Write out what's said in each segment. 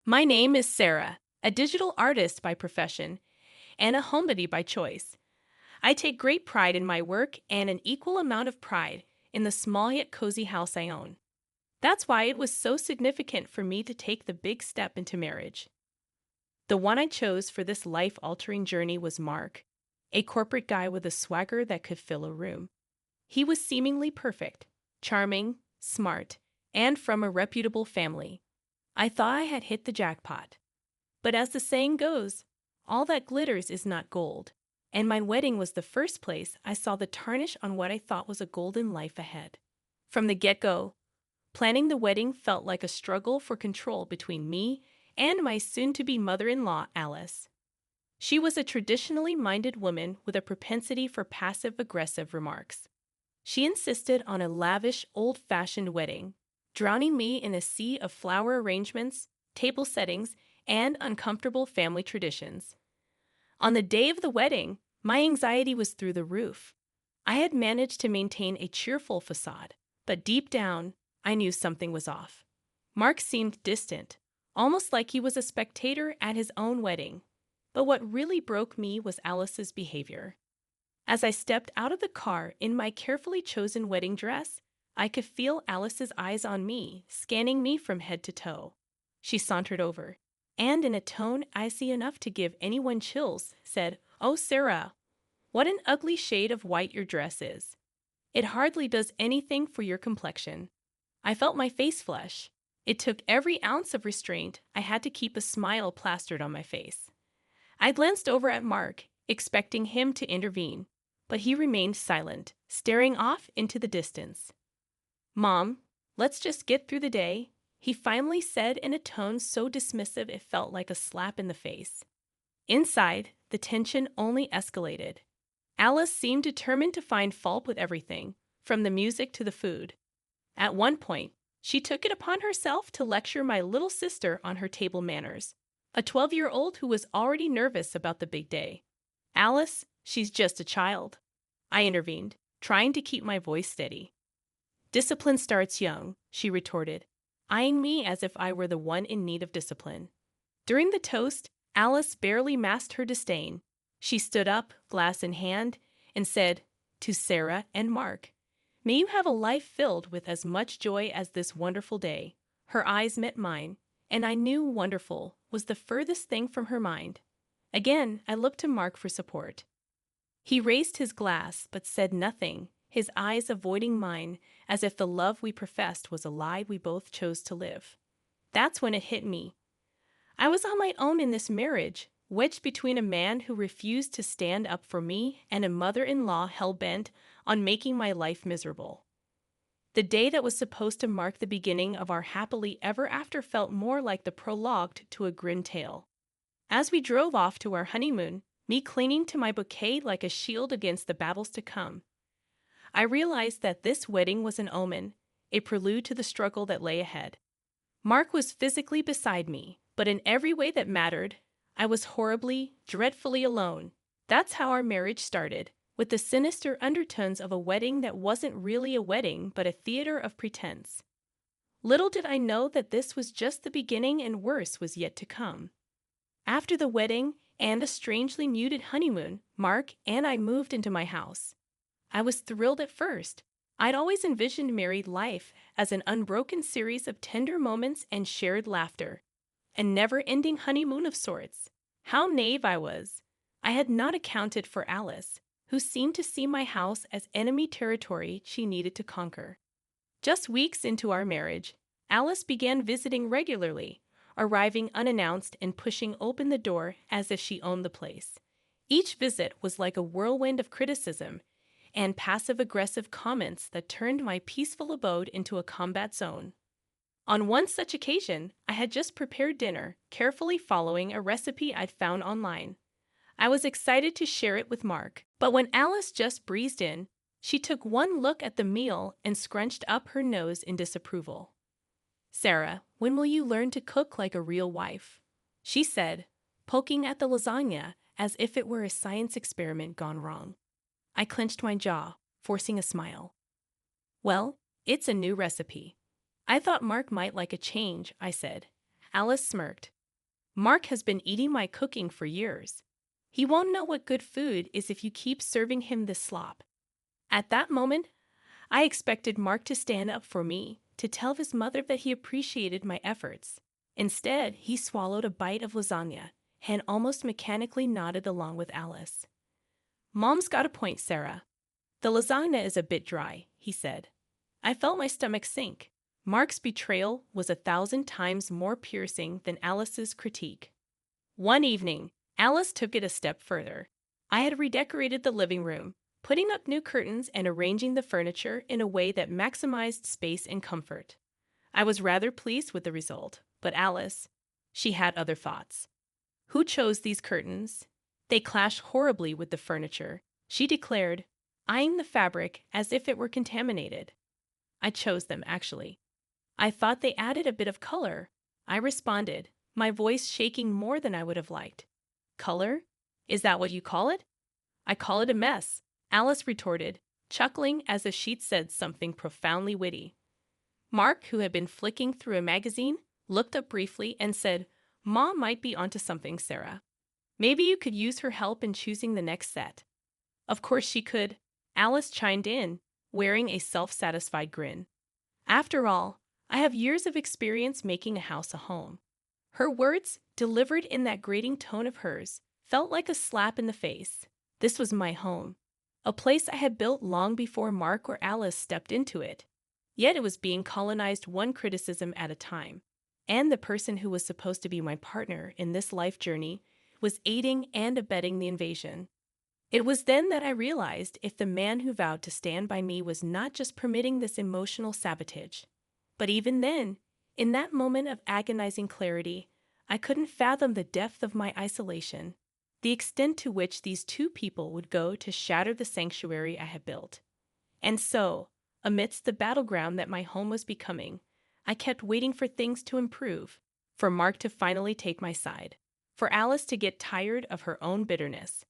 My name is Sarah, a digital artist by profession and a homebody by choice. I take great pride in my work and an equal amount of pride in the small yet cozy house I own. That's why it was so significant for me to take the big step into marriage. The one I chose for this life altering journey was Mark, a corporate guy with a swagger that could fill a room. He was seemingly perfect, charming, smart, and from a reputable family. I thought I had hit the jackpot. But as the saying goes, all that glitters is not gold, and my wedding was the first place I saw the tarnish on what I thought was a golden life ahead. From the get-go, planning the wedding felt like a struggle for control between me and my soon-to-be mother-in-law, Alice. She was a traditionally minded woman with a propensity for passive-aggressive remarks. She insisted on a lavish, old-fashioned wedding, drowning me in a sea of flower arrangements, table settings, and uncomfortable family traditions. On the day of the wedding, my anxiety was through the roof. I had managed to maintain a cheerful facade, but deep down, I knew something was off. Mark seemed distant, almost like he was a spectator at his own wedding. But what really broke me was Alice's behavior. As I stepped out of the car in my carefully chosen wedding dress, I could feel Alice's eyes on me, scanning me from head to toe. She sauntered over, and in a tone icy enough to give anyone chills, said, "Oh, Sarah, what an ugly shade of white your dress is. It hardly does anything for your complexion." I felt my face flush. It took every ounce of restraint. I had to keep a smile plastered on my face. I glanced over at Mark, expecting him to intervene, but he remained silent, staring off into the distance. "Mom, let's just get through the day," he finally said in a tone so dismissive it felt like a slap in the face. Inside, the tension only escalated. Alice seemed determined to find fault with everything, from the music to the food. At one point, she took it upon herself to lecture my little sister on her table manners, a 12-year-old who was already nervous about the big day. "Alice, she's just a child," I intervened, trying to keep my voice steady. "Discipline starts young," she retorted, eyeing me as if I were the one in need of discipline. During the toast, Alice barely masked her disdain. She stood up, glass in hand, and said, "To Sarah and Mark, may you have a life filled with as much joy as this wonderful day." Her eyes met mine, and I knew wonderful was the furthest thing from her mind. Again, I looked to Mark for support. He raised his glass, but said nothing, his eyes avoiding mine, as if the love we professed was a lie we both chose to live. That's when it hit me. I was on my own in this marriage, wedged between a man who refused to stand up for me and a mother-in-law hell-bent on making my life miserable. The day that was supposed to mark the beginning of our happily ever after felt more like the prologue to a grim tale. As we drove off to our honeymoon, me clinging to my bouquet like a shield against the battles to come, I realized that this wedding was an omen, a prelude to the struggle that lay ahead. Mark was physically beside me, but in every way that mattered, I was horribly, dreadfully alone. That's how our marriage started, with the sinister undertones of a wedding that wasn't really a wedding but a theater of pretense. Little did I know that this was just the beginning and worse was yet to come. After the wedding and a strangely muted honeymoon, Mark and I moved into my house. I was thrilled at first. I'd always envisioned married life as an unbroken series of tender moments and shared laughter, a never-ending honeymoon of sorts. How naive I was. I had not accounted for Alice, who seemed to see my house as enemy territory she needed to conquer. Just weeks into our marriage, Alice began visiting regularly, arriving unannounced and pushing open the door as if she owned the place. Each visit was like a whirlwind of criticism and passive-aggressive comments that turned my peaceful abode into a combat zone. On one such occasion, I had just prepared dinner, carefully following a recipe I'd found online. I was excited to share it with Mark, but when Alice just breezed in, she took one look at the meal and scrunched up her nose in disapproval. "Sarah, when will you learn to cook like a real wife?" she said, poking at the lasagna as if it were a science experiment gone wrong. I clenched my jaw, forcing a smile. "Well, it's a new recipe. I thought Mark might like a change," I said. Alice smirked, Mark has been eating my cooking for years. He won't know what good food is if you keep serving him this slop. At that moment, I expected Mark to stand up for me, to tell his mother that he appreciated my efforts. Instead, he swallowed a bite of lasagna and almost mechanically nodded along with Alice. Mom's got a point, Sarah. The lasagna is a bit dry, he said. I felt my stomach sink. Mark's betrayal was 1,000 times more piercing than Alice's critique. One evening, Alice took it a step further. I had redecorated the living room, putting up new curtains and arranging the furniture in a way that maximized space and comfort. I was rather pleased with the result, but Alice, she had other thoughts. Who chose these curtains? They clash horribly with the furniture, she declared, eyeing the fabric as if it were contaminated. I chose them, actually. I thought they added a bit of color, I responded, my voice shaking more than I would have liked. Color? Is that what you call it? I call it a mess, Alice retorted, chuckling as if she'd said something profoundly witty. Mark, who had been flicking through a magazine, looked up briefly and said, Mom might be onto something, Sarah. Maybe you could use her help in choosing the next set. Of course she could, Alice chimed in, wearing a self-satisfied grin. After all, I have years of experience making a house a home. Her words, delivered in that grating tone of hers, felt like a slap in the face. This was my home, a place I had built long before Mark or Alice stepped into it. Yet it was being colonized one criticism at a time, and the person who was supposed to be my partner in this life journey was aiding and abetting the invasion. It was then that I realized if the man who vowed to stand by me was not just permitting this emotional sabotage, but even then, in that moment of agonizing clarity, I couldn't fathom the depth of my isolation, the extent to which these two people would go to shatter the sanctuary I had built. And so, amidst the battleground that my home was becoming, I kept waiting for things to improve, for Mark to finally take my side, for Alice to get tired of her own bitterness.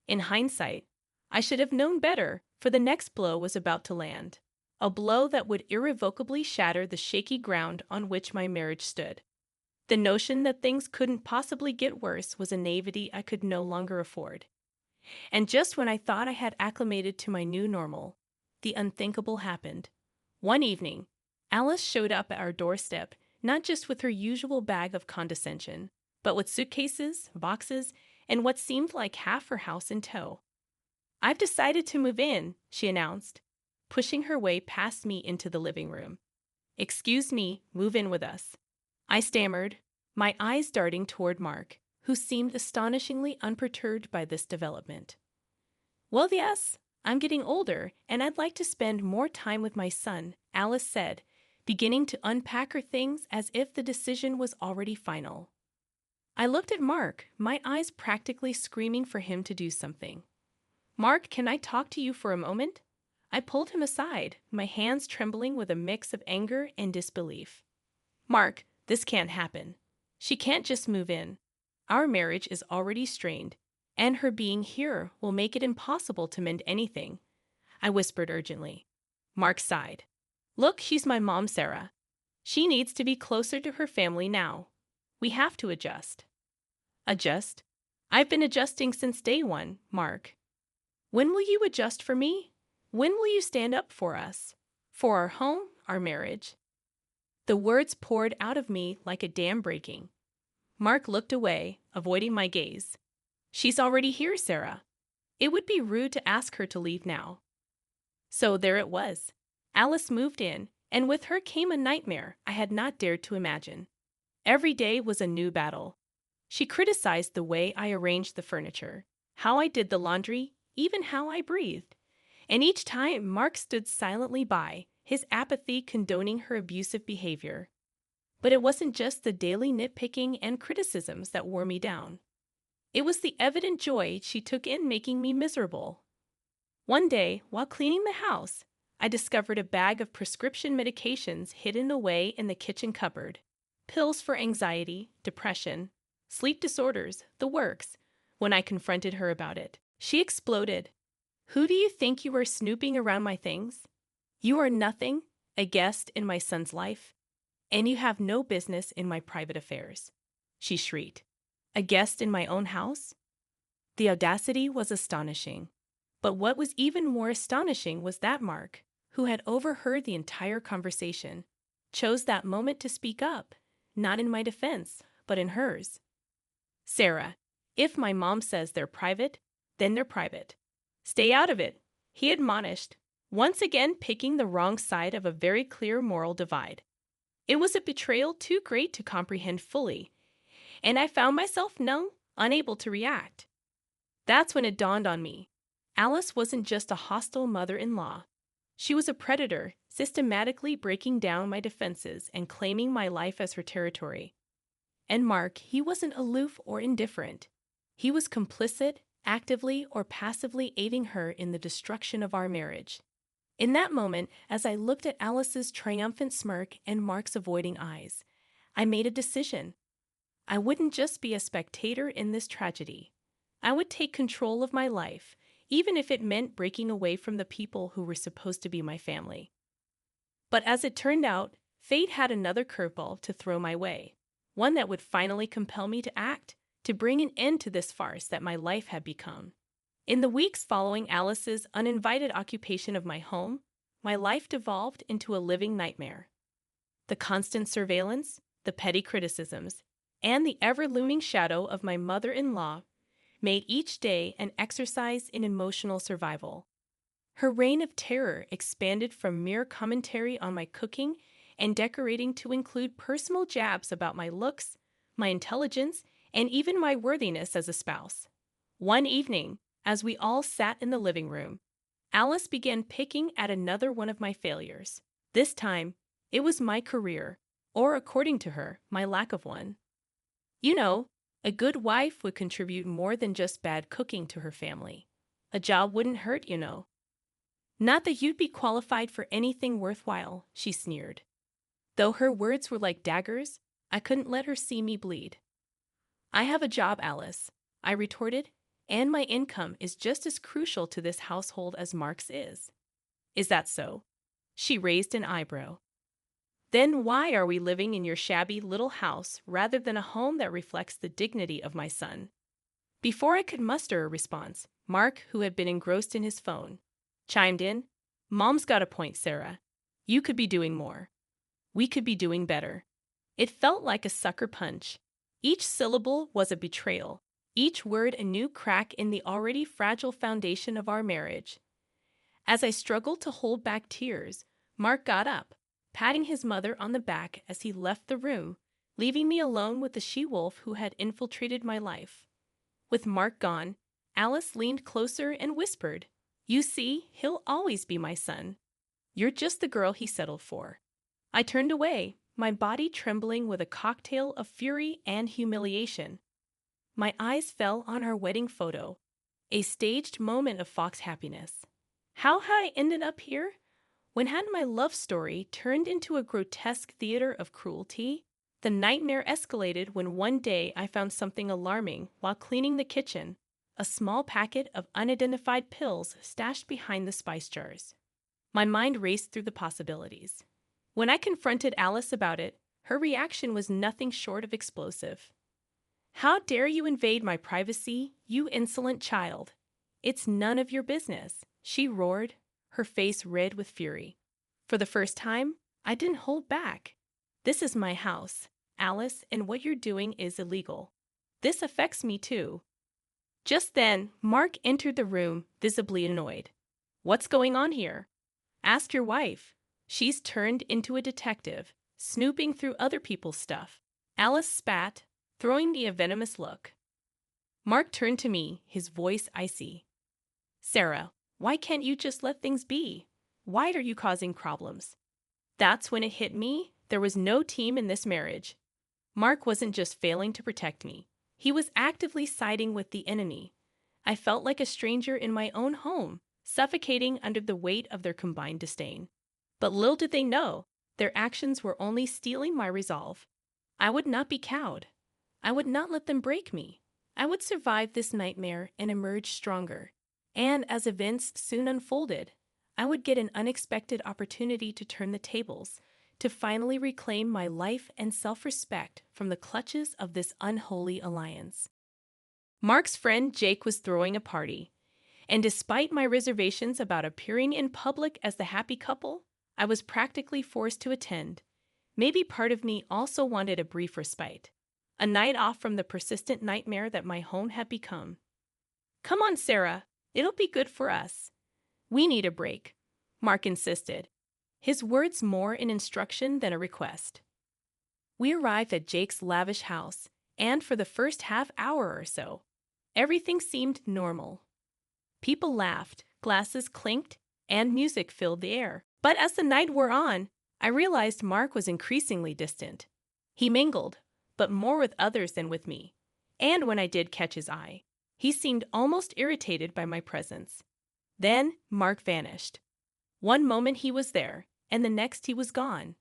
In hindsight, I should have known better, for the next blow was about to land. A blow that would irrevocably shatter the shaky ground on which my marriage stood. The notion that things couldn't possibly get worse was a naivety I could no longer afford. And just when I thought I had acclimated to my new normal, the unthinkable happened. One evening, Alice showed up at our doorstep, not just with her usual bag of condescension, but with suitcases, boxes, and what seemed like half her house in tow. I've decided to move in, she announced, pushing her way past me into the living room. Excuse me, move in with us. I stammered, my eyes darting toward Mark, who seemed astonishingly unperturbed by this development. Well, yes, I'm getting older, and I'd like to spend more time with my son, Alice said, beginning to unpack her things as if the decision was already final. I looked at Mark, my eyes practically screaming for him to do something. Mark, can I talk to you for a moment? I pulled him aside, my hands trembling with a mix of anger and disbelief. Mark, this can't happen. She can't just move in. Our marriage is already strained, and her being here will make it impossible to mend anything, I whispered urgently. Mark sighed. Look, she's my mom, Sarah. She needs to be closer to her family now. We have to adjust. Adjust? I've been adjusting since day one, Mark. When will you adjust for me? When will you stand up for us? For our home, our marriage? The words poured out of me like a dam breaking. Mark looked away, avoiding my gaze. She's already here, Sarah. It would be rude to ask her to leave now. So there it was. Alice moved in, and with her came a nightmare I had not dared to imagine. Every day was a new battle. She criticized the way I arranged the furniture, how I did the laundry, even how I breathed. And each time Mark stood silently by, his apathy condoning her abusive behavior. But it wasn't just the daily nitpicking and criticisms that wore me down. It was the evident joy she took in making me miserable. One day, while cleaning the house, I discovered a bag of prescription medications hidden away in the kitchen cupboard. Pills for anxiety, depression, sleep disorders, the works. When I confronted her about it, she exploded. Who do you think you are snooping around my things? You are nothing, a guest in my son's life, and you have no business in my private affairs, she shrieked. A guest in my own house? The audacity was astonishing. But what was even more astonishing was that Mark, who had overheard the entire conversation, chose that moment to speak up, not in my defense, but in hers. Sarah, if my mom says they're private, then they're private. Stay out of it, he admonished, once again picking the wrong side of a very clear moral divide. It was a betrayal too great to comprehend fully, and I found myself unable to react. That's when it dawned on me. Alice wasn't just a hostile mother-in-law. She was a predator, systematically breaking down my defenses and claiming my life as her territory. And Mark, he wasn't aloof or indifferent. He was complicit, actively or passively aiding her in the destruction of our marriage. In that moment, as I looked at Alice's triumphant smirk and Mark's avoiding eyes, I made a decision. I wouldn't just be a spectator in this tragedy. I would take control of my life, even if it meant breaking away from the people who were supposed to be my family. But as it turned out, fate had another curveball to throw my way, one that would finally compel me to act, to bring an end to this farce that my life had become. In the weeks following Alice's uninvited occupation of my home, my life devolved into a living nightmare. The constant surveillance, the petty criticisms, and the ever-looming shadow of my mother-in-law made each day an exercise in emotional survival. Her reign of terror expanded from mere commentary on my cooking and decorating to include personal jabs about my looks, my intelligence, and even my worthiness as a spouse. One evening, as we all sat in the living room, Alice began picking at another one of my failures. This time, it was my career, or according to her, my lack of one. You know, a good wife would contribute more than just bad cooking to her family. A job wouldn't hurt, you know. Not that you'd be qualified for anything worthwhile, she sneered. Though her words were like daggers, I couldn't let her see me bleed. I have a job, Alice, I retorted, and my income is just as crucial to this household as Mark's is. Is that so? She raised an eyebrow. Then why are we living in your shabby little house rather than a home that reflects the dignity of my son? Before I could muster a response, Mark, who had been engrossed in his phone, chimed in. Mom's got a point, Sarah. You could be doing more. We could be doing better. It felt like a sucker punch. Each syllable was a betrayal, each word a new crack in the already fragile foundation of our marriage. As I struggled to hold back tears, Mark got up, patting his mother on the back as he left the room, leaving me alone with the she-wolf who had infiltrated my life. With Mark gone, Alice leaned closer and whispered, "You see, he'll always be my son. You're just the girl he settled for." I turned away, my body trembling with a cocktail of fury and humiliation. My eyes fell on our wedding photo, a staged moment of Fox happiness. How had I ended up here? When had my love story turned into a grotesque theater of cruelty? The nightmare escalated when one day I found something alarming while cleaning the kitchen, a small packet of unidentified pills stashed behind the spice jars. My mind raced through the possibilities. When I confronted Alice about it, her reaction was nothing short of explosive. "How dare you invade my privacy, you insolent child? It's none of your business," she roared, her face red with fury. For the first time, I didn't hold back. "This is my house, Alice, and what you're doing is illegal. This affects me too." Just then, Mark entered the room, visibly annoyed. "What's going on here?" "Ask your wife. She's turned into a detective, snooping through other people's stuff." Alice spat, throwing me a venomous look. Mark turned to me, his voice icy. "Sarah, why can't you just let things be? Why are you causing problems?" That's when it hit me. There was no team in this marriage. Mark wasn't just failing to protect me. He was actively siding with the enemy. I felt like a stranger in my own home, suffocating under the weight of their combined disdain. But little did they know, their actions were only steeling my resolve. I would not be cowed. I would not let them break me. I would survive this nightmare and emerge stronger. And as events soon unfolded, I would get an unexpected opportunity to turn the tables, to finally reclaim my life and self-respect from the clutches of this unholy alliance. Mark's friend Jake was throwing a party, and despite my reservations about appearing in public as the happy couple, I was practically forced to attend. Maybe part of me also wanted a brief respite, a night off from the persistent nightmare that my home had become. "Come on, Sarah, it'll be good for us. We need a break," Mark insisted, his words more an instruction than a request. We arrived at Jake's lavish house, and for the first half-hour or so, everything seemed normal. People laughed, glasses clinked, and music filled the air. But as the night wore on, I realized Mark was increasingly distant. He mingled, but more with others than with me, and when I did catch his eye, he seemed almost irritated by my presence. Then Mark vanished. One moment he was there, and the next he was gone.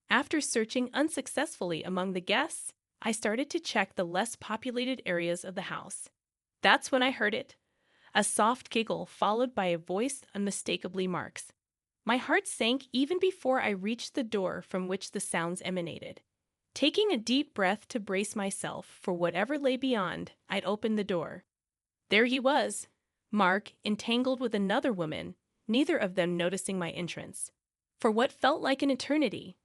After searching unsuccessfully among the guests, I started to check the less populated areas of the house. That's when I heard it. A soft giggle followed by a voice unmistakably Mark's. My heart sank even before I reached the door from which the sounds emanated. Taking a deep breath to brace myself for whatever lay beyond, I'd opened the door. There he was, Mark, entangled with another woman, neither of them noticing my entrance. For what felt like an eternity.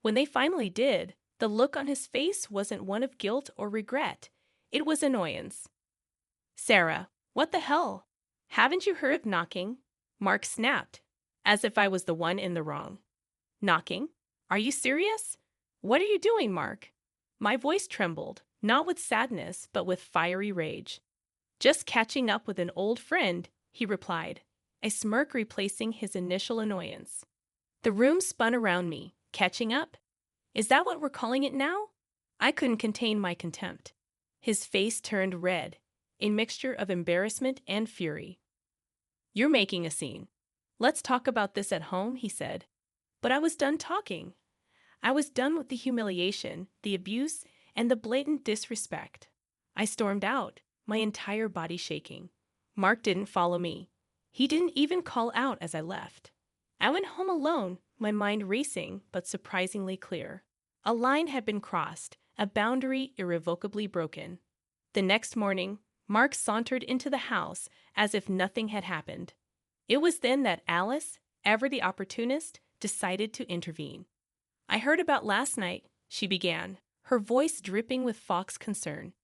When they finally did, the look on his face wasn't one of guilt or regret. It was annoyance. "Sarah, what the hell? Haven't you heard of knocking?" Mark snapped, as if I was the one in the wrong. "Knocking? Are you serious? What are you doing, Mark?" My voice trembled, not with sadness, but with fiery rage. "Just catching up with an old friend," he replied, a smirk replacing his initial annoyance. The room spun around me. Catching up? Is that what we're calling it now? I couldn't contain my contempt. His face turned red, a mixture of embarrassment and fury. "You're making a scene. Let's talk about this at home," he said. But I was done talking. I was done with the humiliation, the abuse, and the blatant disrespect. I stormed out, my entire body shaking. Mark didn't follow me. He didn't even call out as I left. I went home alone, my mind racing but surprisingly clear. A line had been crossed, a boundary irrevocably broken. The next morning, Mark sauntered into the house as if nothing had happened. It was then that Alice, ever the opportunist, decided to intervene. "I heard about last night," she began, her voice dripping with Fox concern.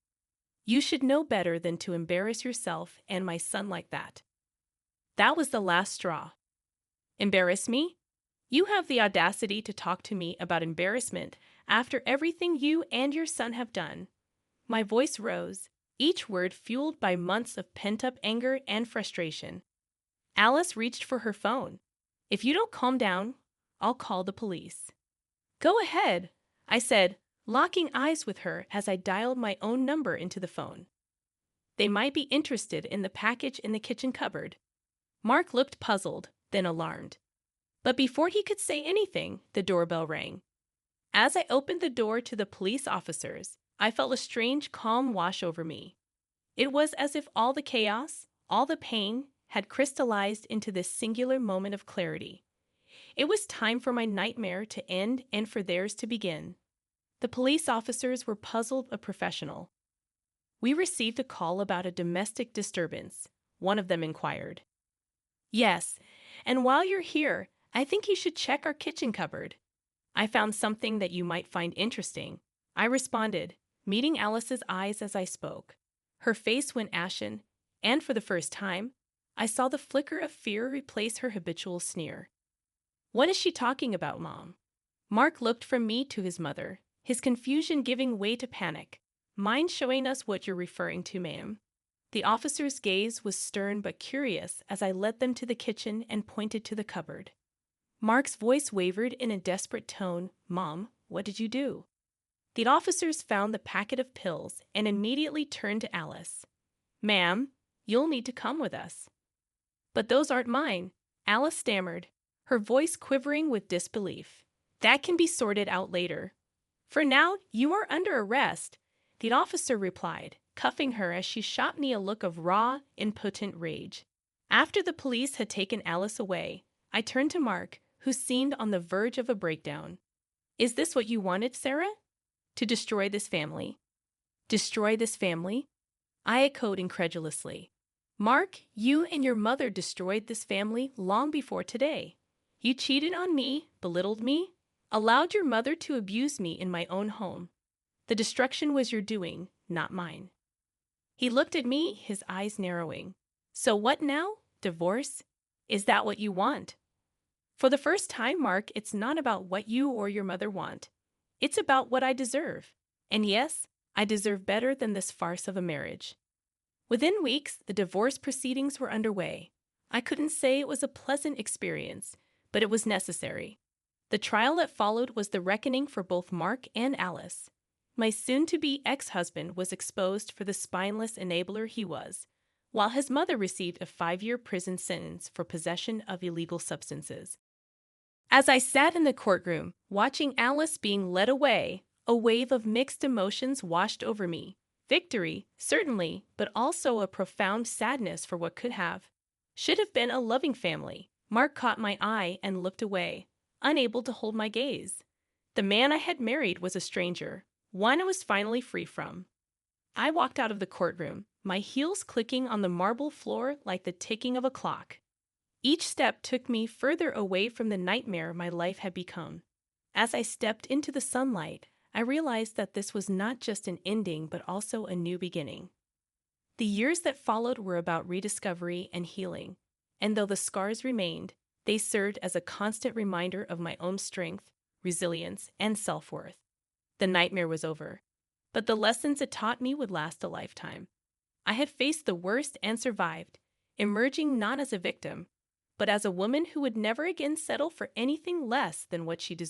"You should know better than to embarrass yourself and my son like that." That was the last straw. "Embarrass me? You have the audacity to talk to me about embarrassment after everything you and your son have done." My voice rose, each word fueled by months of pent-up anger and frustration. Alice reached for her phone. "If you don't calm down, I'll call the police." "Go ahead," I said, locking eyes with her as I dialed my own number into the phone. "They might be interested in the package in the kitchen cupboard." Mark looked puzzled, then alarmed. But before he could say anything, the doorbell rang. As I opened the door to the police officers, I felt a strange calm wash over me. It was as if all the chaos, all the pain, had crystallized into this singular moment of clarity. It was time for my nightmare to end and for theirs to begin. The police officers were puzzled but professional. "We received a call about a domestic disturbance," one of them inquired. "Yes, and while you're here, I think you should check our kitchen cupboard. I found something that you might find interesting," I responded, meeting Alice's eyes as I spoke. Her face went ashen, and for the first time, I saw the flicker of fear replace her habitual sneer. "What is she talking about, Mom?" Mark looked from me to his mother, his confusion giving way to panic. "Mind showing us what you're referring to, ma'am?" The officer's gaze was stern but curious as I led them to the kitchen and pointed to the cupboard. Mark's voice wavered in a desperate tone. "Mom, what did you do?" The officers found the packet of pills and immediately turned to Alice. "Ma'am, you'll need to come with us." "But those aren't mine," Alice stammered, her voice quivering with disbelief. "That can be sorted out later. For now, you are under arrest," the officer replied, cuffing her as she shot me a look of raw, impotent rage. After the police had taken Alice away, I turned to Mark, who seemed on the verge of a breakdown. Is this what you wanted, Sarah? To destroy this family. Destroy this family? I echoed incredulously. Mark, you and your mother destroyed this family long before today. You cheated on me, belittled me, allowed your mother to abuse me in my own home. The destruction was your doing, not mine. He looked at me, his eyes narrowing. So what now? Divorce? Is that what you want? For the first time, Mark, it's not about what you or your mother want. It's about what I deserve. And yes, I deserve better than this farce of a marriage. Within weeks, the divorce proceedings were underway. I couldn't say it was a pleasant experience, but it was necessary. The trial that followed was the reckoning for both Mark and Alice. My soon-to-be ex-husband was exposed for the spineless enabler he was, while his mother received a 5-year prison sentence for possession of illegal substances. As I sat in the courtroom, watching Alice being led away, a wave of mixed emotions washed over me. Victory, certainly, but also a profound sadness for what could have, should have been a loving family. Mark caught my eye and looked away, unable to hold my gaze. The man I had married was a stranger, one I was finally free from. I walked out of the courtroom, my heels clicking on the marble floor like the ticking of a clock. Each step took me further away from the nightmare my life had become. As I stepped into the sunlight, I realized that this was not just an ending but also a new beginning. The years that followed were about rediscovery and healing, and though the scars remained, they served as a constant reminder of my own strength, resilience, and self-worth. The nightmare was over, but the lessons it taught me would last a lifetime. I had faced the worst and survived, emerging not as a victim, but as a woman who would never again settle for anything less than what she deserved.